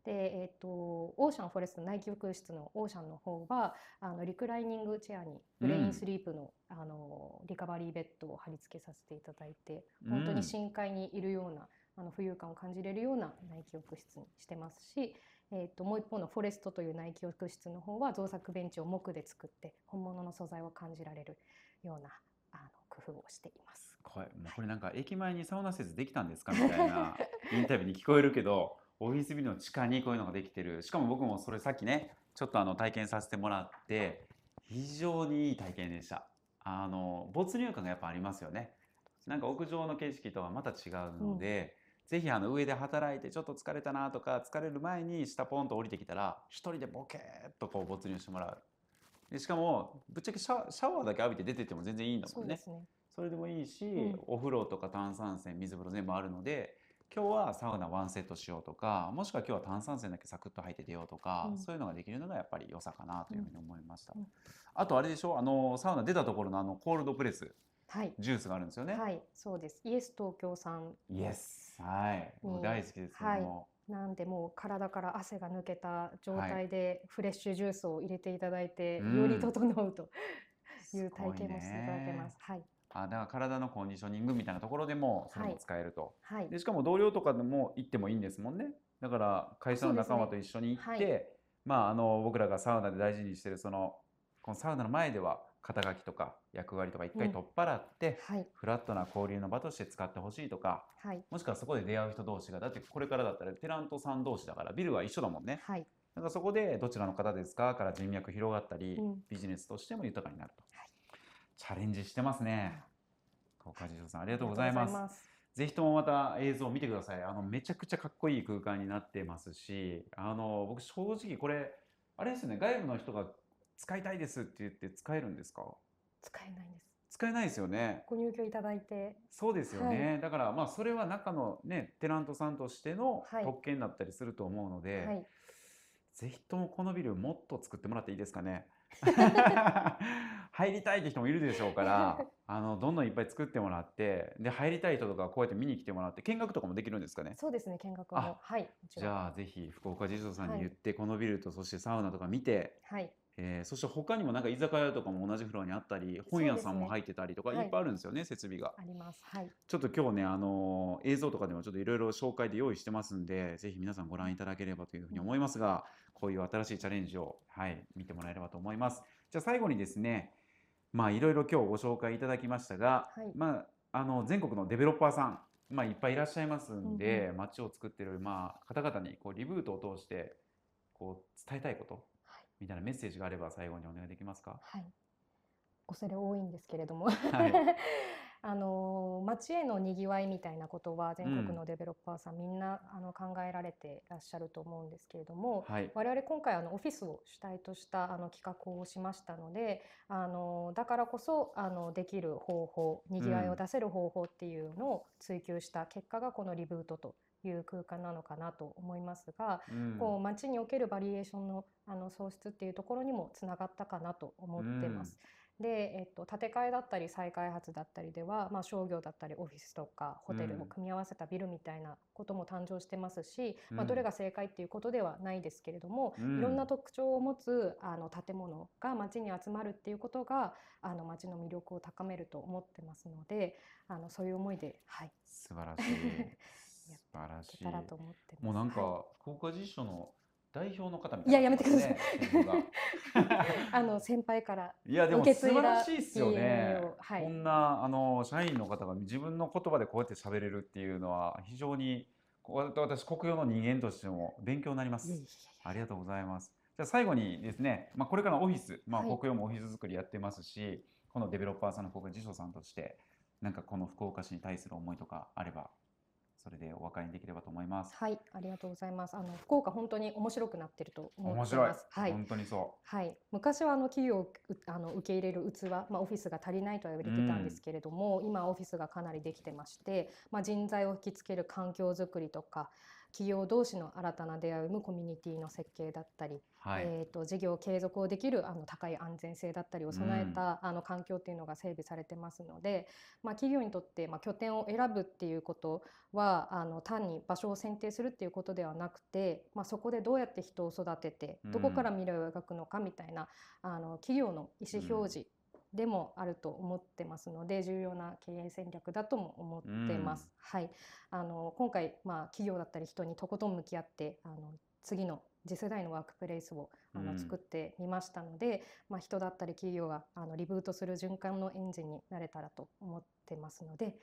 で、オーシャンフォレスト内気浴室のオーシャンの方はリクライニングチェアにブレインスリープの、リカバリーベッドを貼り付けさせていただいて、本当に深海にいるような浮遊感を感じれるような内気浴室にしてますし、もう一方のフォレストという内気浴室の方は造作ベンチを木で作って本物の素材を感じられるような工夫をしています。もうこれなんか駅前にサウナ施設できたんですかみたいなインタビューに聞こえるけど、オフィスビルの地下にこういうのができてる。しかも僕もそれさっきねちょっと体験させてもらって非常にいい体験でした。没入感がやっぱありますよね。なんか屋上の景色とはまた違うので、ぜひ上で働いてちょっと疲れたなとか、疲れる前に下ポンと降りてきたら一人でボケーっとこう没入してもらう。でしかもぶっちゃけシャワーだけ浴びて出てっても全然いいんだもんね。そうですね。それでもいいし、うんお風呂とか炭酸泉、水風呂全部あるので、今日はサウナワンセットしようとか、もしくは今日は炭酸泉だけサクッと入って出ようとか、うんそういうのができるのがやっぱり良さかなというふうに思いました。うんあとあれでしょ、サウナ出たところのコールドプレスはい。ジュースがあるんですよね。はい、そうです。イエス東京さんイエス、はい、僕大好きですけども、なんでもう体から汗が抜けた状はい態でフレッシュジュースを入れていただいて、うんより整うというすごい体験もしていただけます。はい。だから体のコンディショニングみたいなところでもそれも使えると。はい。でしかも同僚とかでも行ってもいいんですもんね。だから会社の仲間と一緒に行って、そうですねまあ僕らがサウナで大事にしてるこのサウナの前では肩書きとか役割とか一回取っ払って、はい。フラットな交流の場として使ってほしいとか、はい。もしくはそこで出会う人同士が、だってこれからだったらテナントさん同士だからビルは一緒だもんね。はい。だからそこでどちらの方ですかから人脈広がったり、うんビジネスとしても豊かになると、はいチャレンジしてますね。岡地さんありがとうございありがとうます。ございます。ぜひともまた映像を見てください。めちゃくちゃかっこいい空間になってますし、僕正直これあれですよね、外部の人が使いたいですって言って使えるんですか？使えないんです。使えないですよね。ご入居いただいて、そうですよね。だからまあそれは中のねテナントさんとしてのはい特権だったりすると思うので、はい。ぜひともこのビルもっと作ってもらっていいですかね。入りたいって人もいるでしょうからどんどんいっぱい作ってもらって、で入りたい人とかこうやって見に来てもらって見学とかもできるんですかね。そうですね。見学あも、はい。もちろん。じゃあぜひ福岡地蔵さんに言って、このビルとそしてサウナとか見て、はい。そして他にもなんか居酒屋とかも同じフロアにあったり、本屋さんも入ってたりとかそうですねいっぱいあるんですよね、設備が。あります。はい。ちょっと今日ね映像とかでもちょっといろいろ紹介で用意してますんで、ぜひ皆さんご覧いただければというふうに思いますが、こういう新しいチャレンジを、はい、見てもらえればと思います。じゃあ最後にですね、まあいろいろ今日ご紹介いただきましたが、はいまあ全国のデベロッパーさん、まあいっぱいいらっしゃいますんで、街を作っているまあ方々にこうリブートを通してこう伝えたいことみたいなメッセージがあれば最後にお願いできますか？はい。恐れ多いんですけれども、はい街へのにぎわいみたいなことは全国のデベロッパーさんみんな考えられていらっしゃると思うんですけれども、はい我々今回オフィスを主体とした企画をしましたので、だからこそできる方法、にぎわいを出せる方法っていうのを追求した結果がこのリブートという空間なのかなと思いますが、こう街におけるバリエーションの創出っていうところにもつながったかなと思ってます。で、建て替えだったり再開発だったりでは、まあ、商業だったりオフィスとかホテルを組み合わせたビルみたいなことも誕生してますし、まあ、どれが正解っていうことではないですけれども、いろんな特徴を持つ建物が街に集まるっていうことが街の魅力を高めると思ってますので、そういう思いで、はい、素晴らしい素晴らしい。いけたらと思ってます。もうなんか、は福岡実証の代表の方みいやたいな、やめてくださいね、天狗が先輩からいやでも受け継いだ素晴らしいですよね DNA を、はいこんな社員の方が自分の言葉でこうやって喋れるっていうのは非常に私国用の人間としても勉強になります。ありがとうございます。じゃあ最後にですね、まあ、これからのオフィス、まあ、はい国用もオフィス作りやってますし、このデベロッパーさんの福岡地所さんとしてなんかこの福岡市に対する思いとかあればそれでお別れにできればと思います。はい、ありがとうございます。福岡本当に面白くなってると思って面白います。はい。本当にそはい、昔は企業を受け入れる器、まあ、オフィスが足りないとは言われてたんですけれども、今オフィスがかなりできてまして、まあ、人材を引きつける環境づくりとか企業同士の新たな出会いを生むコミュニティの設計だったり、はい、事業継続をできる高い安全性だったりを備えた、環境っていうのが整備されてますので、まあ、企業にとって、まあ、拠点を選ぶっていうことは単に場所を選定するっていうことではなくて、まあ、そこでどうやって人を育ててどこから未来を描くのかみたいな企業の意思表示でもあると思ってますので、重要な経営戦略だとも思ってます。はい、今回、まあ、企業だったり人にとことん向き合って次の次世代のワークプレイスを作ってみましたので、まあ、人だったり企業がリブートする循環のエンジンになれたらと思ってますので、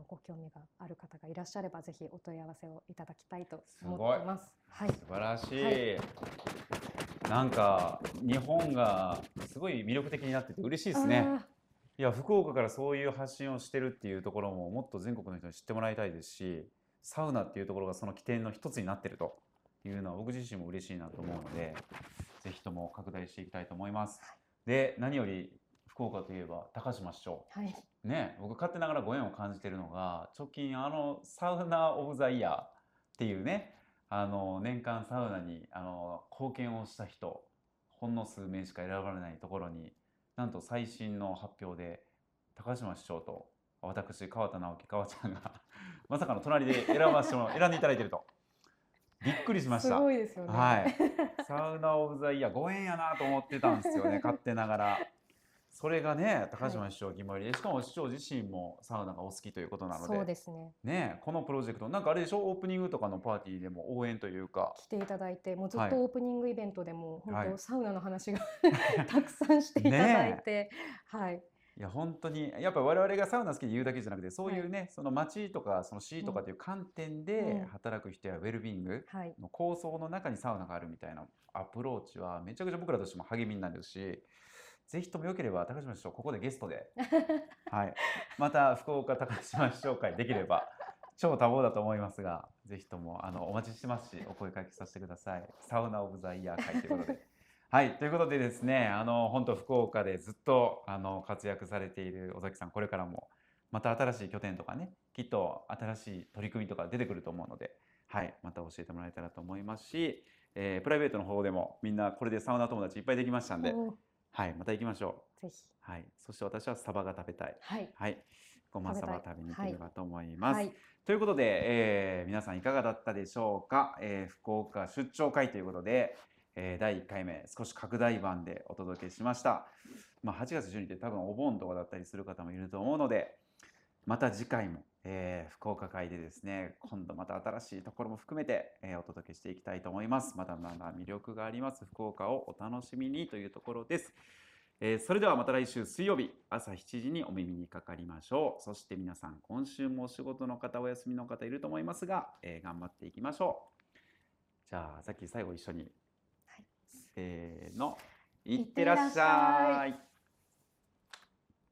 ご興味がある方がいらっしゃればぜひお問い合わせをいただきたいと思ってます。はい、素晴らしい、はい、なんか日本がすごい魅力的になってて嬉しいですね。いや福岡からそういう発信をしてるっていうところももっと全国の人に知ってもらいたいですし、サウナっていうところがその起点の一つになってるというのは僕自身も嬉しいなと思うので、ぜひとも拡大していきたいと思います。で、何より福岡といえば高島市長。はい。ね、僕勝手ながらご縁を感じているのが、直近サウナオブザイヤーっていうね、年間サウナに貢献をした人、ほんの数名しか選ばれないところに、なんと最新の発表で高島市長と私川田直樹川ちゃんがまさかの隣で選んでいただいていると。びっくりしましすた。ごいですよね。はい。サウナオブザイヤーご縁やなと思ってたんですよね、勝手ながら。それがね、高島市長決まりで、しかも市長自身もサウナがお好きということなので、そうですね。ね、このプロジェクト、なんかあれでしょ、オープニングとかのパーティーでも応援というか、来ていただいて、もうずはいっとオープニングイベントでも本はい当サウナの話がたくさんしていただいて、はい。いや本当にやっぱ我々がサウナ好きで言うだけじゃなくて、そういうはね、その街とかその市とかという観点で働く人やウェルビーイングはい。の構想の中にサウナがあるみたいなアプローチはめちゃくちゃ僕らとしても励みになるし、ぜひともよければ高島市長ここでゲストで、はい、また福岡高島市長会できれば超多忙だと思いますが、ぜひともお待ちしてますし、お声掛けさせてください。サウナオブザイヤー会ということで。はい、ということでですね、本当福岡でずっと活躍されている尾崎さん、これからもまた新しい拠点とかね、きっと新しい取り組みとか出てくると思うので、はい、また教えてもらえたらと思いますし、プライベートの方でもみんなこれでサウナ友達いっぱいできましたんで、おーはい、また行きましょぜひ。う。はい、そして私はサバが食べたい。はい。はい、ごまサバ食べたい食べに行ければと思います。はい。ということで、皆さんいかがだったでしょうか。福岡出張会ということで、第1回目少し拡大版でお届けしました。まあ、8月12日って多分お盆とかだったりする方もいると思うので、また次回も、福岡会でですね、今度また新しいところも含めて、お届けしていきたいと思います。まだまだ魅力があります福岡をお楽しみにというところです。それではまた来週水曜日朝7時にお耳にかかりましょう。そして皆さん今週もお仕事の方お休みの方いると思いますが、頑張っていきましょう。じゃあさっき最後一緒に、せーの、いってらっしゃい。